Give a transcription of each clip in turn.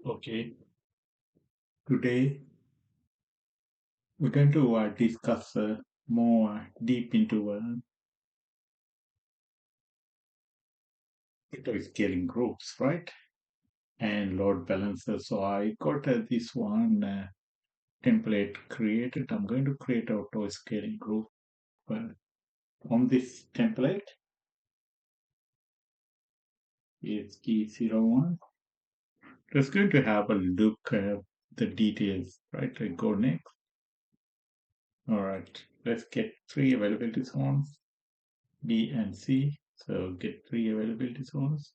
Okay, today we're going to discuss more deep into scaling groups, right? And load balancers. So I got this one template created. I'm going to create auto scaling group uh, from this template. It's T01. Just going to have a look at the details, right? I go next. All right, let's get three availability zones, B and C. So get three availability zones.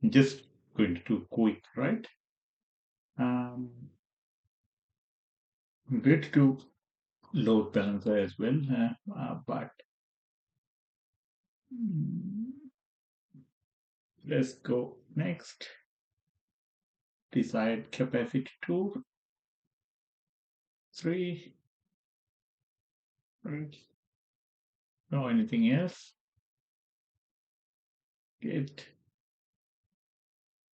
Just going to do quick, right? Um, I'm going to do load balancer as well, but mm, let's go next. Desired capacity 2, 3, right? No, anything else? Get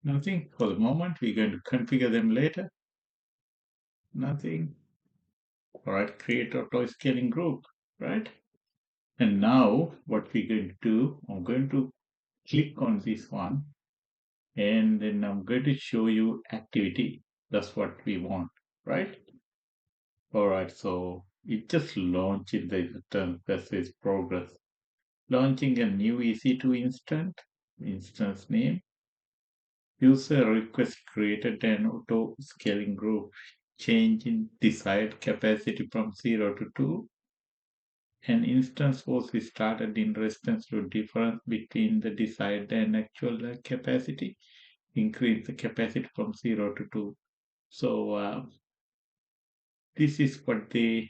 nothing for the moment. We're going to configure them later. Nothing. All right, create auto scaling group, right? And now what we're going to do, I'm going to click on this one and then I'm going to show you activity. That's what we want, right? All right, so it just launched in the term that says progress. Launching a new EC2 instance name, user request created an auto scaling group, changing desired capacity from 0 to 2. An instance was started in response to difference between the desired and actual capacity, increase the capacity from 0 to 2. So this is what they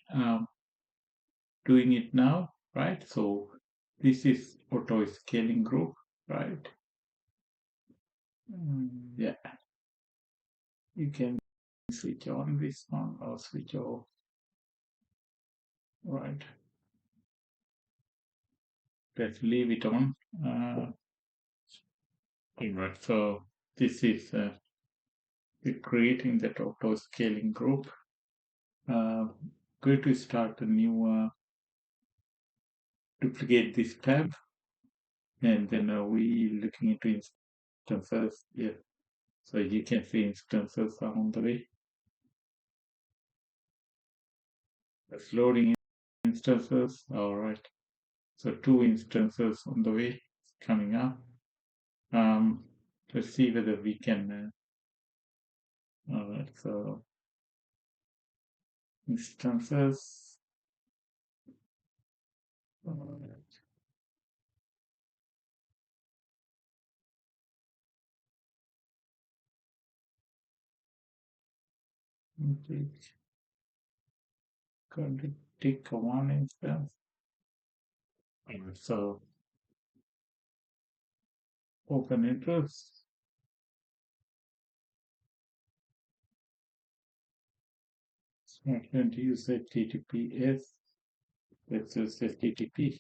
doing it now, right? So this is auto scaling group, right? Yeah, you can switch on this one or switch off, right? Let's leave it on. Right. So this is creating that auto scaling group. Going to start a new duplicate this tab, and then we looking into instances. Yeah, so you can see instances are on the way. It's loading instances. All right. So two instances on the way coming up. Let's see whether we can. All right. So instances. All right. Going to take one instance. All right. So open address. So I'm going to use HTTPS. Let's use HTTP.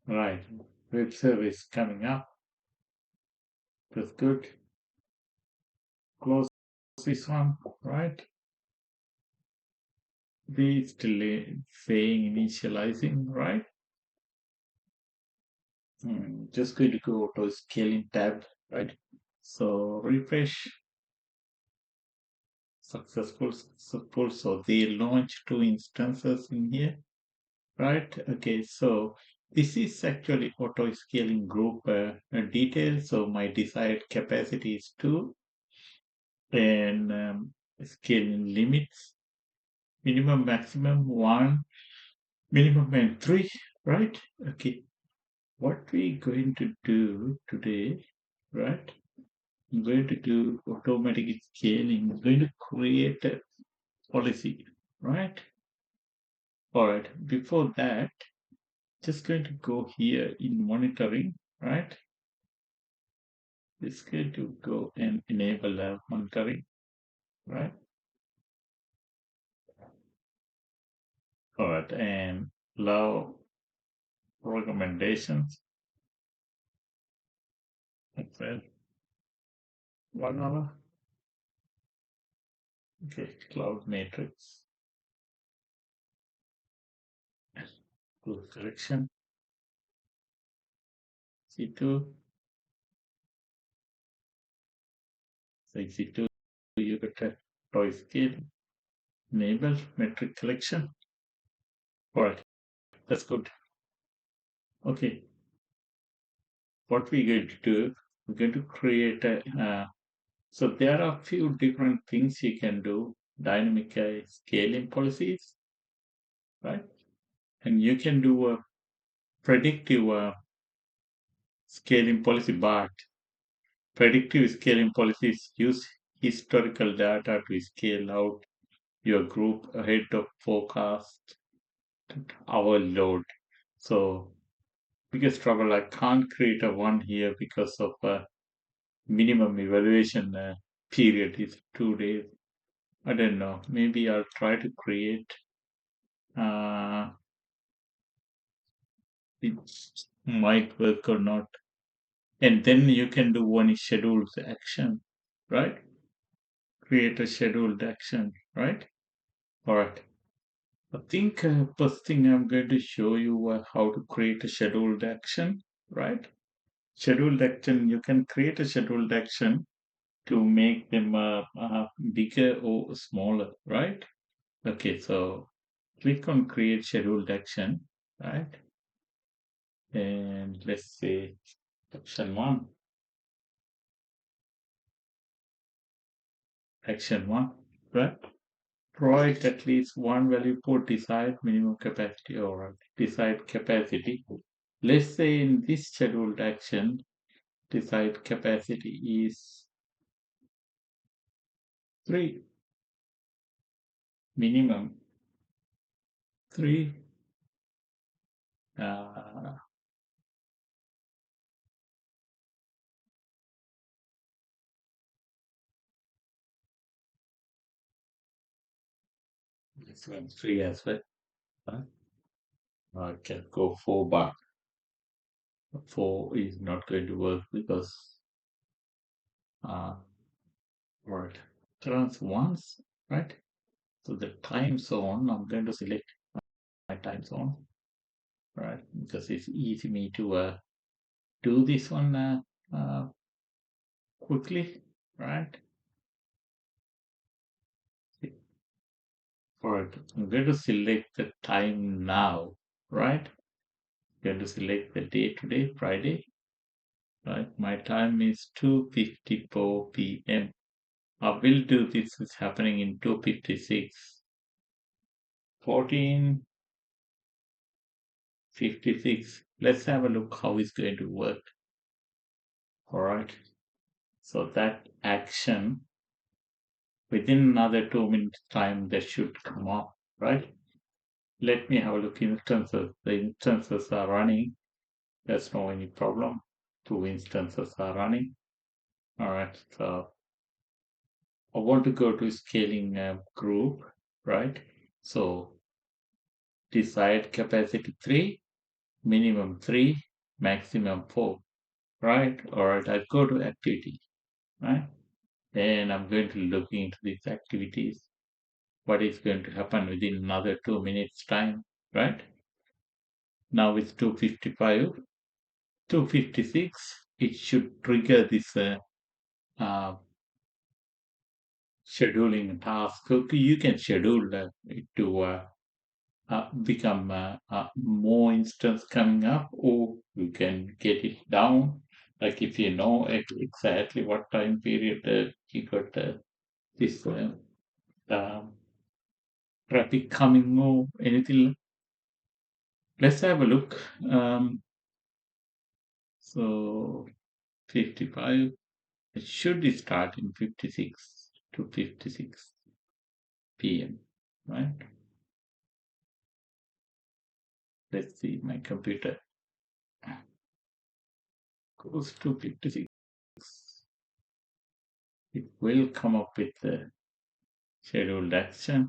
Right. Web service coming up. That's good. Close this one. Right. They still saying initializing. Right. Just going to go to scaling tab. Right. So refresh. Successful. So they launched two instances in here. Right. Okay. So this is actually auto scaling group details. So my desired capacity is 2 and scaling limits minimum, maximum 1, minimum and 3. Right. Okay. What we're going to do today, right? I'm going to do automatic scaling. I'm going to create a policy, right? All right. Before that, just going to go here in monitoring, right? It's going to go and enable monitoring, right? All right, and allow recommendations. That's it. 1 hour. Okay, cloud matrix, group selection, C2, so C2, you get a toy scale, enable metric collection. All right, that's good. Okay, what we're going to do, we're going to create a, so there are a few different things you can do. Dynamic scaling policies, right? And you can do a predictive scaling policy, but predictive scaling policies use historical data to scale out your group ahead of forecast hour load. So biggest trouble, I can't create a one here because of minimum evaluation period is 2 days. I don't know. Maybe I'll try to create. Uh, it might work or not. And then you can do one scheduled action, right? Create a scheduled action, right? All right. I think first thing I'm going to show you how to create a scheduled action, right? Scheduled action, you can create a scheduled action to make them bigger or smaller, right? Okay, so click on create scheduled action, right? And let's say action one, right? Provide at least one value for desired minimum capacity or desired capacity. Let's say in this scheduled action, desired capacity is 3, minimum 3. Uh, this one 3 as well. Huh? I can go 4, but 4 is not going to work because uh, right, trans once, right? So the time zone, I'm going to select my time zone, right? Because it's easy me to do this one quickly, right? Right. I'm going to select the time now, right? I'm going to select the day today, Friday, right? My time is 2:54 p.m. I will do this is happening in 2:56. 14:56. Let's have a look how it's going to work. All right. So that action within another 2 minutes time that should come up, right? Let me have a look instances. The instances are running. There's no any problem. 2 instances are running. All right. So I want to go to scaling group, right? So desired capacity 3, minimum 3, maximum 4, right? All right. I go to activity, right? And I'm going to look into these activities. What is going to happen within another 2 minutes time, right? Now it's 2:55, 2:56. It should trigger this uh, scheduling task. Okay, you can schedule it to become more instance coming up, or you can get it down. Like if you know exactly what time period you got this um, traffic coming or anything. Let's have a look. So 55. It should start in 56 to 56 p.m. Right? Let's see. My computer goes to 56. It will come up with the scheduled action.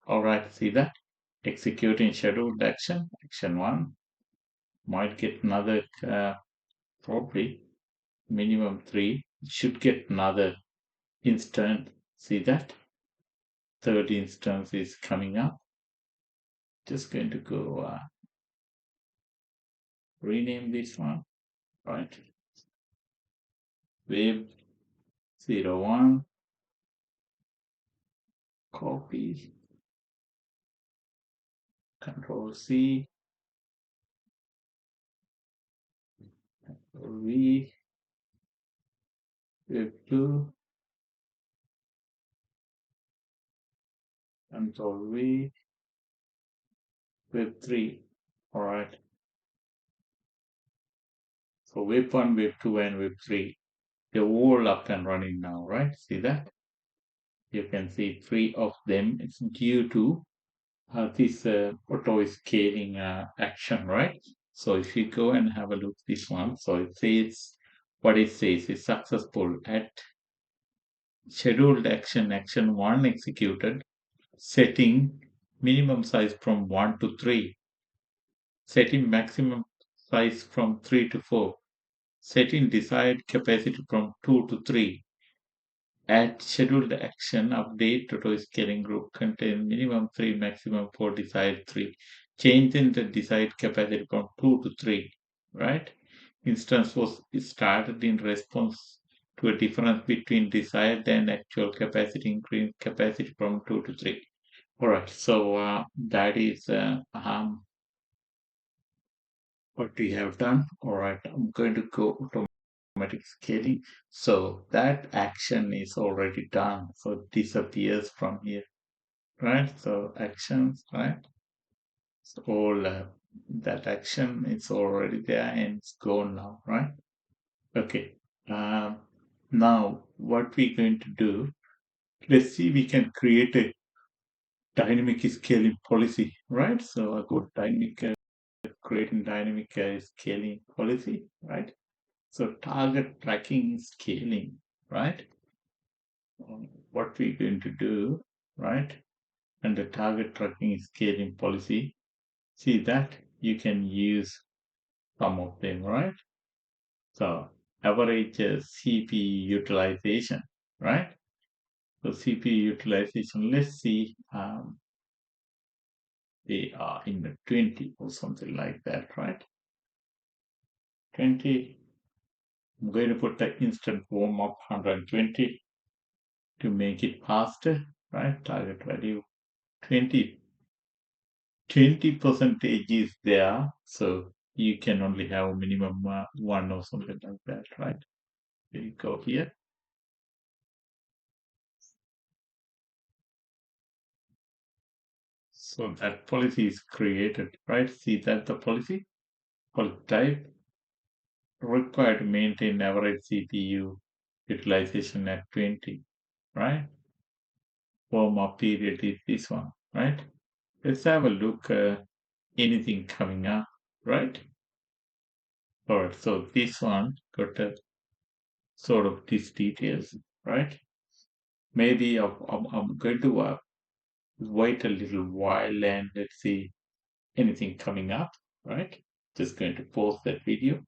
All right. See that? executing scheduled action 1, might get another, probably minimum 3, should get another instance. See that? Third instance is coming up. Just going to go rename this one, right? Web 01, copy, Control C, Control V, Web 2, Control V, Web 3. All right. So Web 1, Web 2, and Web 3, they're all up and running now, right? See that? You can see 3 of them. It's due to this auto scaling action, right? So if you go and have a look at this one, so it says what it says is successful at scheduled action 1 executed, setting minimum size from 1 to 3, setting maximum size from 3 to 4, setting desired capacity from 2 to 3. At scheduled action update auto scaling group contain minimum 3, maximum 4, desired 3. Changing the desired capacity from 2 to 3, right? Instance was started in response to a difference between desired and actual capacity, increase capacity from 2 to 3. All right, so that is what we have done. All right, I'm going to go automatic scaling. So that action is already done. So it disappears from here, right? So actions, right? So all that action is already there and it's gone now, right? Okay. Um, Now what we're going to do, let's see, we can create a dynamic scaling policy, right? So I got dynamic, creating dynamic scaling policy, right? So target tracking scaling, right? What we're going to do, right? And the target tracking scaling policy, see that you can use some of them, right? So average CPU utilization, right? So CPU utilization, let's see, they are in the 20 or something like that, right? 20. I'm going to put the instant warm up 120 to make it faster, right? Target value 20. 20% is there, so you can only have minimum 1 or something like that, right? We go here. So that policy is created, right? See that the policy type required to maintain average CPU utilization at 20, right? Warm up period is this one, right? Let's have a look, anything coming up, right? All right, so this one got a sort of these details, right? Maybe I'm going to wait a little while and let's see anything coming up, right? Just going to pause that video.